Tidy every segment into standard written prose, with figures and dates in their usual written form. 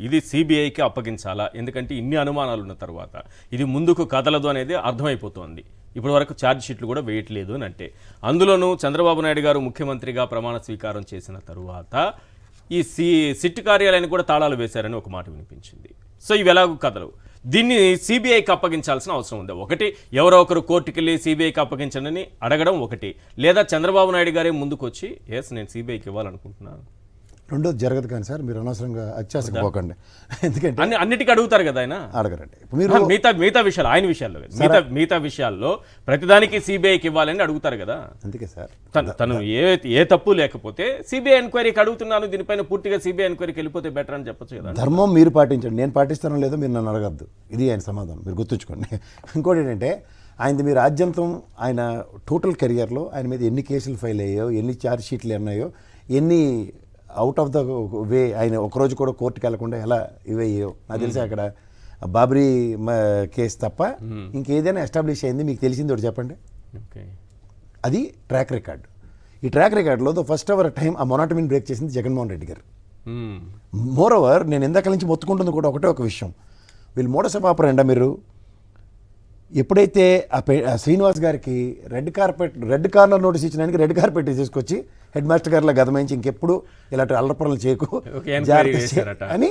ఇది సిబిఐకి అప్పగించాలా, ఎందుకంటే ఇన్ని అనుమానాలు ఉన్న తర్వాత ఇది ముందుకు కదలదు అనేది అర్థమైపోతోంది. ఇప్పటి వరకు ఛార్జ్ షీట్లు కూడా వేయట్లేదు అని అంటే, అందులోనూ చంద్రబాబు నాయుడు గారు ముఖ్యమంత్రిగా ప్రమాణ స్వీకారం చేసిన తరువాత ఈ సిట్ కార్యాలయానికి కూడా తాళాలు వేశారని ఒక మాట వినిపించింది. సో ఇవి ఎలాగూ కదలవు. దీన్ని సిబిఐకి అప్పగించాల్సిన అవసరం ఉంది. ఒకటి, ఎవరో ఒకరు కోర్టుకి వెళ్ళి సిబిఐకి అప్పగించండి అడగడం ఒకటి, లేదా చంద్రబాబు నాయుడు గారే ముందుకు వచ్చి ఎస్ నేను సిబిఐకి ఇవ్వాలనుకుంటున్నాను. రెండోది జరగదు కానీ సార్, మీరు అనవసరంగా అత్యాసపోకండి. ఎందుకంటే అన్నిటికీ అడుగుతారు కదా ఆయన, అడగరండి. మీరు మిగతా విషయాలు ఆయన విషయాల్లో మిగతా విషయాల్లో ప్రతిదానికి సిబిఐకి ఇవ్వాలని అడుగుతారు కదా. అందుకే సార్ తను ఏ తప్పు లేకపోతే సిబిఐ ఎంక్వైరీకి అడుగుతున్నాను, దీనిపైన పూర్తిగా సిబిఐ ఎంక్వైరీకి వెళ్ళిపోతే బెటర్ అని చెప్పొచ్చు కదా. ధర్మం మీరు పాటించండి, నేను పాటిస్తానో లేదో మీరు నన్ను అడగద్దు. ఇది ఆయన సమాధానం, మీరు గుర్తుంచుకోండి. ఇంకోటి ఏంటంటే, ఆయనది మీరు ఆద్యంతం ఆయన టోటల్ కెరియర్లో ఆయన మీద ఎన్ని కేసులు ఫైల్ అయ్యాయో, ఎన్ని ఛార్జ్ షీట్లు ఉన్నాయో, ఎన్ని అవుట్ ఆఫ్ ద వే ఆయన ఒకరోజు కూడా కోర్టుకి వెళ్లకుండా ఎలా ఇవయ్యో నాకు తెలిసి అక్కడ బాబ్రీ కేసు తప్ప ఇంకేదైనా ఎస్టాబ్లిష్ అయింది మీకు తెలిసింది ఒకటి చెప్పండి. అది ట్రాక్ రికార్డ్. ఈ ట్రాక్ రికార్డులో ఫస్ట్ అవర్ టైం ఆ మొనాటమీని బ్రేక్ చేసింది జగన్మోహన్ రెడ్డి గారు. మోర్ ఓవర్ నేను ఇందాక నుంచి మొత్తుకుంటుంది కూడా ఒకటే ఒక విషయం, వీళ్ళు మోడస్ ఆఫ్ ఆపరెండా మీరు ఎప్పుడైతే ఆ శ్రీనివాస్ గారికి రెడ్ కార్నర్ నోటీస్ ఇచ్చినానికి రెడ్ కార్పెట్ తీసుకొచ్చి హెడ్ మాస్టర్ గారిలా గదమించి ఇంకెప్పుడు ఇలాంటి అల్లపరలు చేయకు అని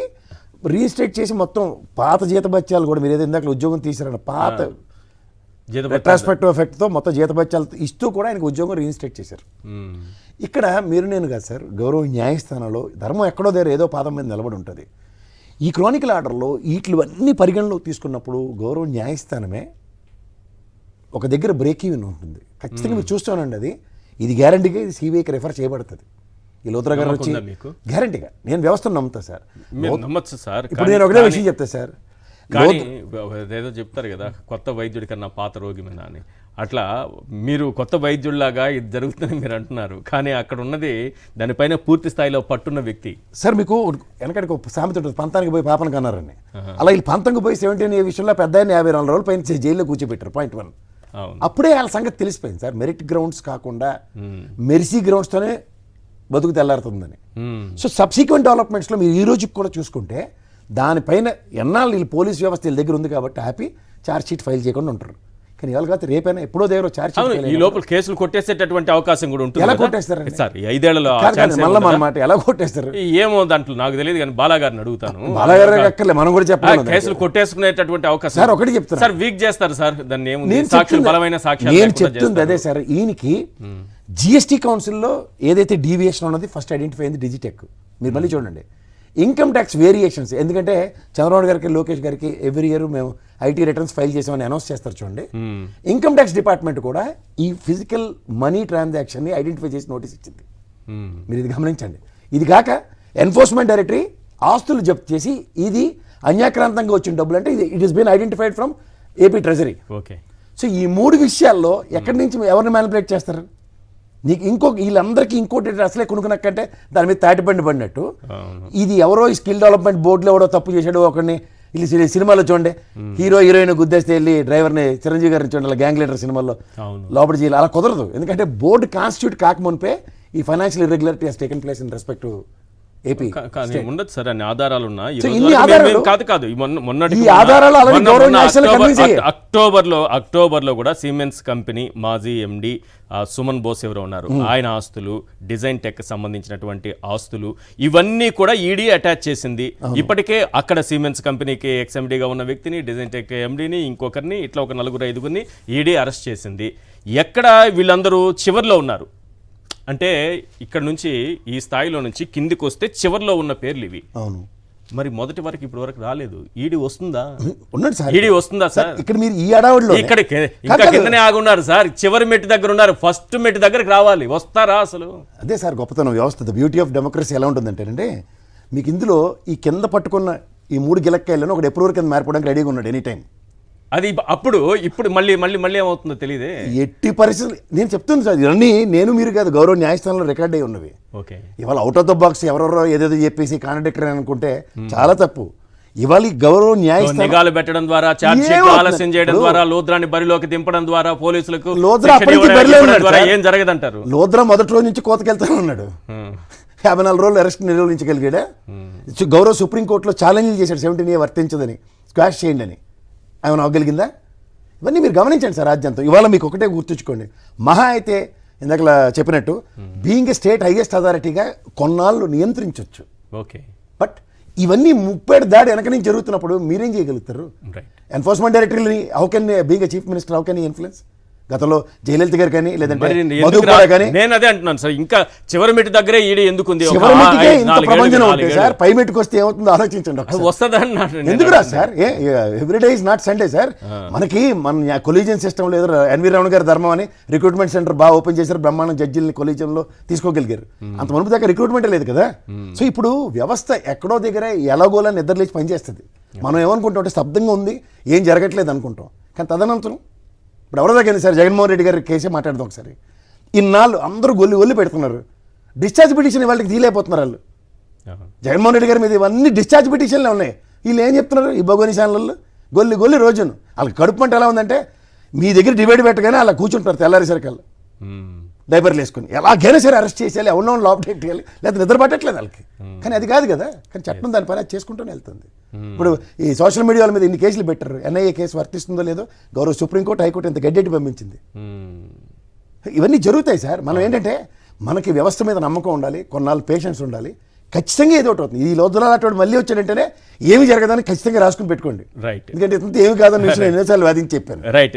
రీస్ట్రేట్ చేసి మొత్తం పాత జీతభత్యాలు కూడా మీరు ఏదో ఇందాక ఉద్యోగం తీసారన్న పాత రెట్రాస్పెక్టివ్ ఎఫెక్ట్తో మొత్తం జీతభత్యాలు ఇస్తూ కూడా ఆయనకు ఉద్యోగం రీఇన్స్టేట్ చేశారు. ఇక్కడ మీరు నేను కాదు సార్, గౌరవ న్యాయస్థానంలో ధర్మం ఎక్కడో దగ్గర ఏదో పాదం మీద నిలబడి ఉంటుంది. ఈ క్రానికల్ ఆర్డర్లో వీటివన్నీ పరిగణలో తీసుకున్నప్పుడు గౌరవ న్యాయస్థానమే ఒక దగ్గర బ్రేక్ ఈవెన్ ఉంటుంది. ఖచ్చితంగా మీరు చూస్తానండి, అది ఇది గ్యారంటీగా ఇది సిబిఐకి రెఫర్ చేయబడుతుంది. ఈ లోత్రా గారు వచ్చి గ్యారంటీగా నేను వ్యవస్థను నమ్ముతా సార్. నమ్మచ్చు సార్. ఇప్పుడు నేను ఒకటే విషయం చెప్తా సార్, కానీ ఏదో చెప్తారు కదా కొత్త వైద్యుడి కన్నా పాత రోగి మీద అని, అట్లా మీరు కొత్త వైద్యుడిలాగా ఇది జరుగుతుందని మీరు అంటున్నారు, కానీ అక్కడ ఉన్నది దానిపైన పూర్తి స్థాయిలో పట్టున్న వ్యక్తి. సార్ మీకు వెనకడికి ఒక సామెత ఉంటుంది, పంతానికి పోయి పాపను కన్నారని. అలా వీళ్ళు పంతంకి పోయి 17 విషయంలో పెద్ద 54 రోజులు పైన జైల్లో కూర్చోబెట్టారు. పాయింట్ 1 అప్పుడే వాళ్ళ సంగతి తెలిసిపోయింది సార్. మెరిట్ గ్రౌండ్స్ కాకుండా మెరిసీ గ్రౌండ్స్తోనే బతుకు తెల్లారుతుందని. సో సబ్సిక్వెంట్ డెవలప్మెంట్స్లో మీరు ఈ రోజుకి కూడా చూసుకుంటే దానిపైన ఎన్నాళ్ళు వీళ్ళు పోలీస్ వ్యవస్థ వీళ్ళ దగ్గర ఉంది కాబట్టి హ్యాపీ ఛార్జ్ షీట్ ఫైల్ చేయకుండా ఉంటారు. కానీ ఇవాళ కాదు రేపైనా ఎప్పుడో దగ్గర ఛార్జ్ షీట్ ఈ లోపల కేసులు కొట్టేసేటటువంటి అవకాశం కూడా ఉంటుంది. ఎలా కొట్టేస్తారు సార్ 5 ఏళ్లలో మాట ఎలా కొట్టేస్తారు ఏమో దాంట్లో నాకు తెలియదు, కానీ బాలాగారిని అడుగుతాను. బాలాగారు అక్కర్లే, మనం కూడా చెప్పాలి. కేసులు కొట్టేసుకునేటటువంటి అవకాశం సార్ ఒకటి చెప్తారు సార్, వీక్ చేస్తారు సార్ దాన్ని. ఏముంది సాక్షులు, బలమైన సాక్ష్యాలు. నేను చెప్తుంది అదే సార్, ఈయనకి జిఎస్టీ కౌన్సిల్లో ఏదైతే డీవియేషన్ ఉన్నది ఫస్ట్ ఐడెంటిఫై అయింది డిజిటెక్. మీరు మళ్ళీ చూడండి ఇన్కమ్ ట్యాక్స్ వేరియేషన్స్, ఎందుకంటే చంద్రబాబు గారికి లోకేష్ గారికి ఎవ్రీ ఇయర్ మేము ఐటీ రిటర్న్స్ ఫైల్ చేసామని అనౌన్స్ చేస్తారు చూడండి. ఇన్కమ్ ట్యాక్స్ డిపార్ట్మెంట్ కూడా ఈ ఫిజికల్ మనీ ట్రాన్సాక్షన్ని ఐడెంటిఫై చేసి నోటీస్ ఇచ్చింది. మీరు ఇది గమనించండి. ఇది కాక ఎన్ఫోర్స్మెంట్ డైరెక్టరీ ఆస్తులు జప్తు చేసి ఇది అన్యాక్రాంతంగా వచ్చిన డబ్బులు అంటే it is been identified from AP treasury. Okay. So ఈ 3 విషయాల్లో ఎక్కడి నుంచి ఎవరిని మ్యానిపులేట్ చేస్తారు? నీకు వీళ్ళందరికీ ఇంకోటి అసలే కొనుక్కునక్కంటే దాని మీద తాటిబండి పడినట్టు ఇది ఎవరో ఈ స్కిల్ డెవలప్మెంట్ బోర్డులో ఎవడో తప్పు చేశాడు ఒకరిని వీళ్ళు సినిమాలో చూడండి, హీరో హీరోయిన్ గుద్దేస్తే వెళ్ళి డ్రైవర్ని చిరంజీవి గారిని చూడండి గ్యాంగ్ లీడర్ సినిమాలో లోపల చేయాలి. అలా కుదరదు, ఎందుకంటే బోర్డు కాన్స్టిట్యూట్ కాకమునిపే ఈ financial irregularity has taken place in respect to AP. ఉండదు సార్, అన్ని ఆధారాలు ఉన్నాయి. అక్టోబర్లో కూడా సిమెన్స్ కంపెనీ మాజీ ఎండి సుమన్ బోస్ ఎవరో ఉన్నారు, ఆయన ఆస్తులు, డిజైన్ టెక్ సంబంధించినటువంటి ఆస్తులు ఇవన్నీ కూడా ఈడీ అటాచ్ చేసింది. ఇప్పటికే అక్కడ సిమెన్స్ కంపెనీకి ఎక్స్ఎండీగా ఉన్న వ్యక్తిని, డిజైన్ టెక్ ఎండీని, ఇంకొకరిని, ఇట్లా ఒక 4-5 ఈడీ అరెస్ట్ చేసింది. ఎక్కడ వీళ్ళందరూ చివర్లో ఉన్నారు అంటే ఇక్కడ నుంచి ఈ స్థాయిలో నుంచి కిందికి వస్తే చివర్లో ఉన్న పేర్లు ఇవి. అవును, మరి మొదటి వరకు ఇప్పటి వరకు రాలేదు. ఈడీ వస్తుందా? ఉన్నది సార్, ఈడీ వస్తుందా సార్? ఇక్కడ మీరు ఈ అడవుల్లో ఇక్కడ ఇంకా కిందనే ఆగున్నారు సార్, చివరి మెట్టు దగ్గర ఉన్నారు. ఫస్ట్ మెట్టు దగ్గరకు రావాలి, వస్తారా అసలు? అదే సార్ గొప్పతనం వ్యవస్థ. బ్యూటీ ఆఫ్ డెమోక్రసీ ఎలా ఉంటుందంటేనంటే, మీకు ఇందులో ఈ కింద పట్టుకున్న ఈ 3 గిలక్కాయలను ఒకటి ఎప్పుడు కింద మారిపోవడానికి రెడీగా ఉన్నాడు ఎనీ టైం. అది ఇప్పుడు మళ్ళీ ఏమవుతుందో తెలియదే. ఎట్టి పరిస్థితులు నేను చెప్తుంది సార్, ఇవన్నీ నేను మీరు కాదు, గౌరవ న్యాయస్థానంలో రికార్డ్ అయ్యి ఉన్నవి. ఓకే, ఇవాళ అవుట్ ఆఫ్ ద బాక్స్ ఎవరెవరో ఏదేదో చెప్పేసి కాంట్రాడిక్టరీ అనుకుంటే చాలా తప్పు. ఇవాళ గౌరవ న్యాయస్థానం నిఘాలు పెట్టడం ద్వారా, ఛార్జ్ షీట్ ఆలస్యం చేయడం ద్వారా, లోద్రాని బరిలోకి దింపడం ద్వారా, పోలీసులకు లోద్రా ఏం జరగదంటారు. లోద్రా మొదటి రోజు నుంచి కోతకెళ్తానే ఉన్నాడు. 54 రోజులు అరెస్ట్ నిర్వహించగలిగాడా? గౌరవ సుప్రీంకోర్టులో ఛాలెంజ్ చేశాడు 17A వర్తించదని, స్క్వాష్ చేయండి అని. ఏమైనా అవ్వగలిగిందా? ఇవన్నీ మీరు గమనించండి సార్ రాజ్యాంగం. ఇవాళ మీకు ఒకటే గుర్తుంచుకోండి, మహా అయితే ఇందాక చెప్పినట్టు బీయింగ్ ఏ స్టేట్ హైయెస్ట్ అథారిటీగా కొన్నాళ్ళు నియంత్రించవచ్చు. ఓకే, బట్ ఇవన్నీ 30 దాడి వెనక నుంచి జరుగుతున్నప్పుడు మీరేం చేయగలుగుతారు? రైట్. ఎన్ఫోర్స్మెంట్ డైరెక్టరీని how can being a chief minister how can influence? గతంలో జయలలిత గారు కానీ లేదంటే మరి మధు ఎందుకు కూడా కానీ నేను అదే అంటున్నాను సార్, ఇంకా చివరి మెట్టు దగ్గరే ఈడ ఎందుకు ఉంది? ఒక చివరి మెట్టుకే ఇంత 4 ప్రపంచం ఏళ్ళు, ఉంటే 4 సార్ పై మెట్టుకు వస్తే ఏమవుతుందో ఆలోచించండి ఒకసారి. వస్తుందా అన్నాడు. ఎందుకు రా sir? Everyday is not Sunday sir. మనకి మన కొలీజియన్ సిస్టమ్ లేదు. ఎన్వి రమణ గారి ధర్మం అని రిక్రూట్మెంట్ సెంటర్ బాగా ఓపెన్ చేశారు, బ్రహ్మాండం జడ్జిల్ని కొలీజియంలో తీసుకోగలిగారు. అంత మునుపు దాకా రిక్రూట్మెంటే లేదు కదా. సో ఇప్పుడు వ్యవస్థ ఎక్కడో దగ్గర ఎలాగోలా నిద్రలేచి పనిచేస్తుంది. మనం ఏమనుకుంటాం అంటే స్తబ్దంగా ఉంది, ఏం జరగట్లేదు అనుకుంటాం. కానీ తదనంతరం ఇప్పుడు ఎవరో దగ్గర సార్ జగన్మోహన్ రెడ్డి గారి కేసే మాట్లాడదాం ఒకసారి. ఇన్నాళ్ళు అందరూ గొల్లి పెడుతున్నారు, డిశ్చార్జ్ పిటిషన్ వాళ్ళకి తీయలేకపోతున్నారు వాళ్ళు. జగన్మోహన్ రెడ్డి గారి మీద ఇవన్నీ డిశ్చార్జ్ పిటిషన్లే ఉన్నాయి. వీళ్ళు ఏం చెప్తున్నారు ఈ బొగోని ఛానళ్ళు? గొల్లి రోజును వాళ్ళకి కడుపు మంట ఎలా ఉందంటే మీ దగ్గర డిబేట్ పెట్టగానే అలా కూర్చుంటారు తెల్లారేసరికల్లా డైపర్లు వేసుకుని. ఎలాగైనా సరే అరెస్ట్ చేసేయాలి, ఎవరినో లోపల పెట్టేయాలి, లేదా నిద్ర పట్టట్లేదు వాళ్ళకి. కానీ అది కాదు కదా. కానీ చట్టం దాని పని అది చేసుకుంటూనే వెళ్తుంది. ఇప్పుడు ఈ సోషల్ మీడియాల మీద ఇన్ని కేసులు పెట్టారు, ఎన్ఐఏ కేసు వర్తిస్తుందో లేదో గౌరవ సుప్రీంకోర్టు హైకోర్టు ఇంత గడ్డెట్టి పంపించింది. ఇవన్నీ జరుగుతాయి సార్. మనం ఏంటంటే మనకి వ్యవస్థ మీద నమ్మకం ఉండాలి, కొన్నాళ్ళు పేషెన్స్ ఉండాలి. ఖచ్చితంగా ఏదో ఒకటి అవుతుంది. ఈ లోతులాటోడు మళ్ళీ వచ్చాడంటేనే ఏమి జరగదని ఖచ్చితంగా రాసుకుని పెట్టుకోండి. రైట్. ఎందుకంటే ఇంత ఏమి కాదని విషయం ఎన్నోసార్లు వాదించి చెప్పాను. రైట్.